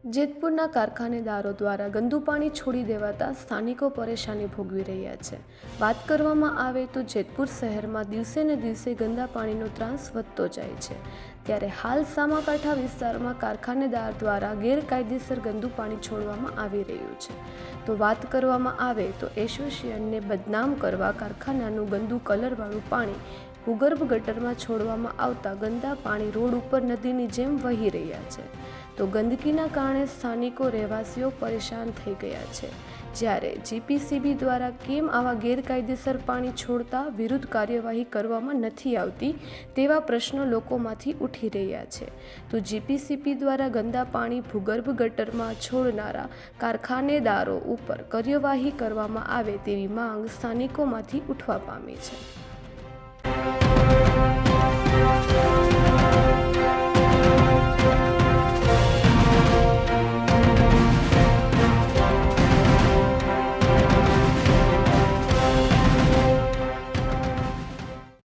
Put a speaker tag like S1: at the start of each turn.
S1: જેતપુરના કારખાનેદારો દ્વારા ગંદુ પાણી છોડી દેવાતા સ્થાનિકો પરેશાની ભોગવી રહ્યા છે। વાત કરવામાં આવે તો જેતપુર શહેરમાં દિવસે ને દિવસે ગંદા પાણીનો ત્રાસ વધતો જાય છે। ત્યારે હાલ સામાકાંઠા વિસ્તારમાં કારખાનેદાર દ્વારા ગેરકાયદેસર ગંદુ પાણી છોડવામાં આવી રહ્યું છે। તો વાત કરવામાં આવે તો એસોસિએશનને બદનામ કરવા કારખાનાનું ગંદુ કલરવાળું પાણી ભૂગર્ભ ગટરમાં છોડવામાં આવતા ગંદા પાણી રોડ ઉપર નદીની જેમ વહી રહ્યા છે। તો ગંદકીના કારણે સ્થાનિકો રહેવાસીઓ પરેશાન થઈ ગયા છે। જ્યારે જીપીસીબી દ્વારા કેમ આવા ગેરકાયદેસર પાણી છોડતા વિરુદ્ધ કાર્યવાહી કરવામાં નથી આવતી તેવા પ્રશ્નો લોકોમાંથી ઉઠી રહ્યા છે। તો જીપીસીબી દ્વારા ગંદા પાણી ભૂગર્ભ ગટરમાં છોડનારા કારખાનેદારો ઉપર કાર્યવાહી કરવામાં આવે તેવી માંગ સ્થાનિકોમાંથી ઉઠવા પામી છે।